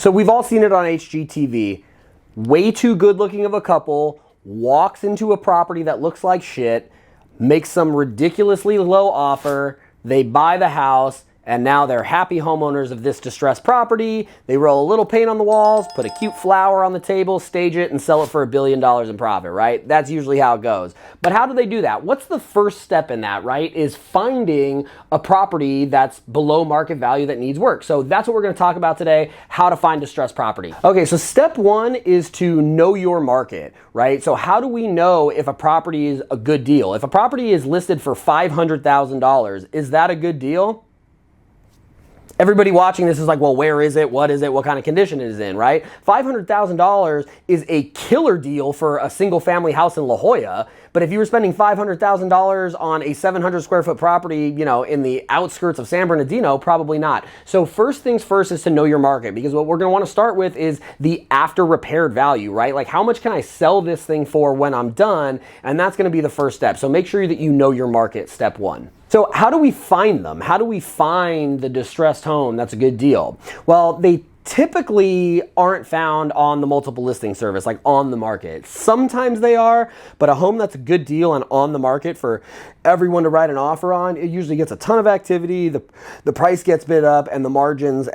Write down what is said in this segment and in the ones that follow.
So we've all seen it on HGTV. Way too good looking of a couple walks into a property that looks like shit, makes some ridiculously low offer, they buy the house, and now they're happy homeowners of this distressed property. They roll a little paint on the walls, put a cute flower on the table, stage it, and sell it for $1 billion in profit, right? That's usually how it goes. But how do they do that? What's the first step in that, right? Is finding a property that's below market value that needs work. So that's what we're gonna talk about today, how to find distressed property. Okay, so step one is to know your market, right? So how do we know if a property is a good deal? If a property is listed for $500,000, is that a good deal? Everybody watching this is like, well, where is it? What is it? What kind of condition it is in, right? $500,000 is a killer deal for a single family house in La Jolla. But if you were spending $500,000 on a 700 square foot property, you know, in the outskirts of San Bernardino, probably not. So first things first is to know your market, because what we're going to want to start with is the after repaired value, right? Like, how much can I sell this thing for when I'm done? And that's going to be the first step. So make sure that you know your market, step one. So how do we find them? How do we find the distressed home that's a good deal? Well, they typically aren't found on the multiple listing service, like on the market. Sometimes they are, but a home that's a good deal and on the market for everyone to write an offer on, it usually gets a ton of activity, the price gets bid up, and the margins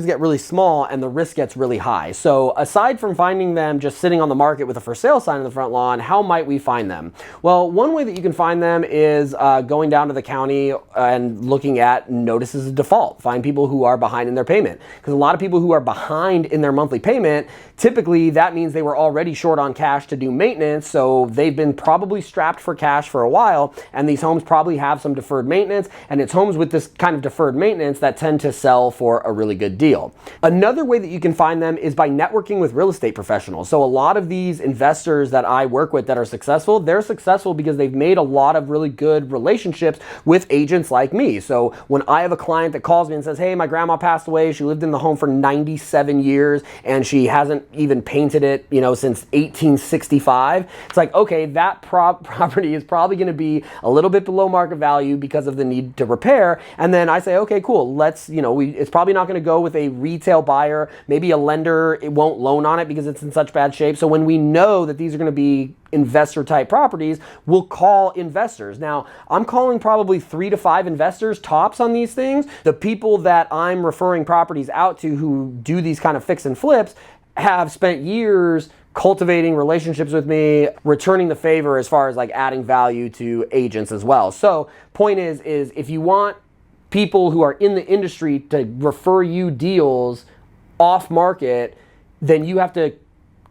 get really small and the risk gets really high. So aside from finding them just sitting on the market with a for sale sign in the front lawn, how might we find them? Well, one way that you can find them is going down to the county and looking at notices of default. Find people who are behind in their payment, because a lot of people who are behind in their monthly payment, typically that means they were already short on cash to do maintenance, so they've been probably strapped for cash for a while, and these homes probably have some deferred maintenance, and it's homes with this kind of deferred maintenance that tend to sell for a really good deal. Another way that you can find them is by networking with real estate professionals. So a lot of these investors that I work with that are successful, they're successful because they've made a lot of really good relationships with agents like me. So when I have a client that calls me and says, hey, my grandma passed away, she lived in the home for 97 years and she hasn't even painted it, you know, since 1865. It's like, okay, that property is probably going to be a little bit below market value because of the need to repair. And then I say, okay, cool. Let's, you know, it's probably not going to go with a retail buyer. Maybe a lender, it won't loan on it because it's in such bad shape. So when we know that these are going to be investor type properties, we'll call investors. Now, I'm calling probably 3 to 5 investors tops on these things. The people that I'm referring properties out to who do these kind of fix and flips have spent years cultivating relationships with me, returning the favor as far as like adding value to agents as well. So point is if you want people who are in the industry to refer you deals off market, then you have to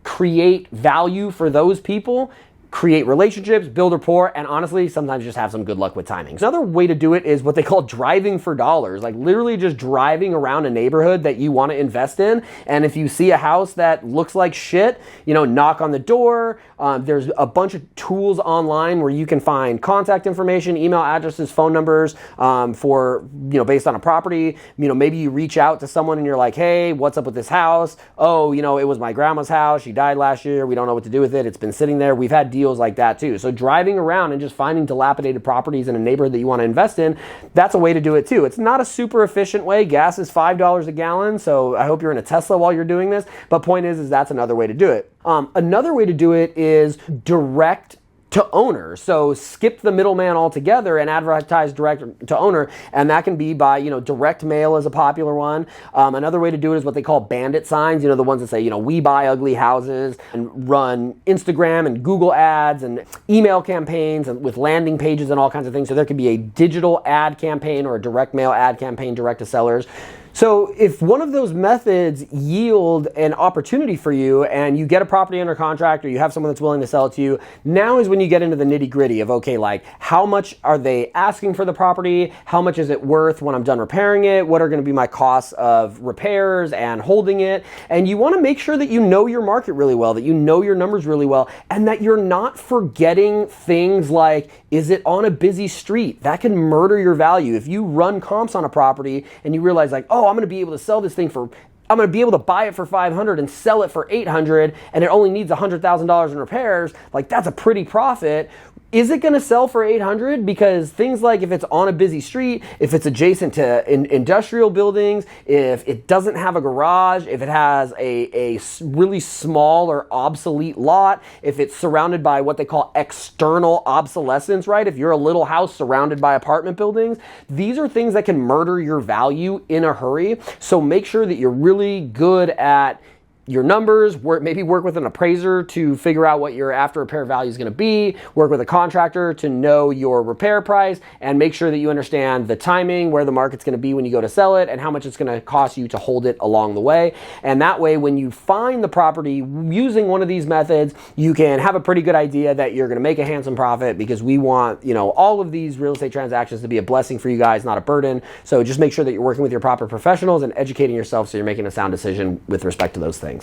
create value for those people, create relationships, build rapport, and honestly, sometimes just have some good luck with timing. Another way to do it is what they call driving for dollars, like literally just driving around a neighborhood that you want to invest in. And if you see a house that looks like shit, you know, knock on the door. There's a bunch of tools online where you can find contact information, email addresses, phone numbers for, you know, based on a property. You know, maybe you reach out to someone and you're like, hey, what's up with this house? Oh, you know, it was my grandma's house. She died last year. We don't know what to do with it. It's been sitting there. We've had deals like that too. So driving around and just finding dilapidated properties in a neighborhood that you want to invest in, that's a way to do it too. It's not a super efficient way. Gas is $5 a gallon, so I hope you're in a Tesla while you're doing this. But point is that's another way to do it. Another way to do it is direct to owner. So skip the middleman altogether and advertise direct to owner. And that can be by, you know, direct mail is a popular one. Another way to do it is what they call bandit signs, you know, the ones that say, you know, we buy ugly houses, and run Instagram and Google ads and email campaigns and with landing pages and all kinds of things. So there could be a digital ad campaign or a direct mail ad campaign direct to sellers. So if one of those methods yield an opportunity for you and you get a property under contract or you have someone that's willing to sell it to you, now is when you get into the nitty gritty of, okay, like how much are they asking for the property? How much is it worth when I'm done repairing it? What are going to be my costs of repairs and holding it? And you want to make sure that you know your market really well, that you know your numbers really well, and that you're not forgetting things like, is it on a busy street? That can murder your value. If you run comps on a property and you realize like, oh, I'm going to be able to sell this thing for, I'm going to be able to buy it for $500 and sell it for $800, and it only needs $100,000 in repairs, like that's a pretty profit. Is it going to sell for 800? Because things like if it's on a busy street, if it's adjacent to industrial buildings, if it doesn't have a garage, if it has a really small or obsolete lot, if it's surrounded by what they call external obsolescence, right? If you're a little house surrounded by apartment buildings, these are things that can murder your value in a hurry. So make sure that you're really good at your numbers, maybe work with an appraiser to figure out what your after repair value is going to be, work with a contractor to know your repair price, and make sure that you understand the timing, where the market's going to be when you go to sell it, and how much it's going to cost you to hold it along the way. And that way, when you find the property using one of these methods, you can have a pretty good idea that you're going to make a handsome profit, because we want, all of these real estate transactions to be a blessing for you guys, not a burden. So just make sure that you're working with your proper professionals and educating yourself so you're making a sound decision with respect to those things.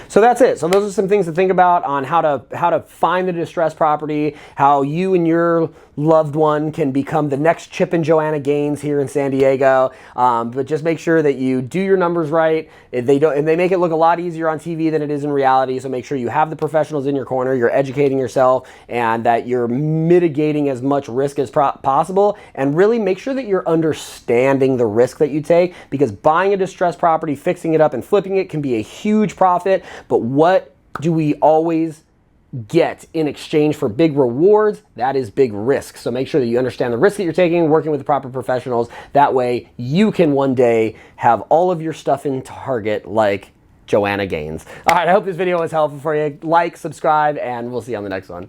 So that's it. So those are some things to think about on how to find the distressed property, how you and your loved one can become the next Chip and Joanna Gaines here in San Diego. But just make sure that you do your numbers right. And they make it look a lot easier on TV than it is in reality. So make sure you have the professionals in your corner, you're educating yourself, and that you're mitigating as much risk as possible. And really make sure that you're understanding the risk that you take, because buying a distressed property, fixing it up, and flipping it can be a huge profit. But what do we always get in exchange for big rewards? That is big risk. So make sure that you understand the risk that you're taking, working with the proper professionals. That way you can one day have all of your stuff in Target like Joanna Gaines. All right, I hope this video was helpful for you. Like, subscribe, and we'll see you on the next one.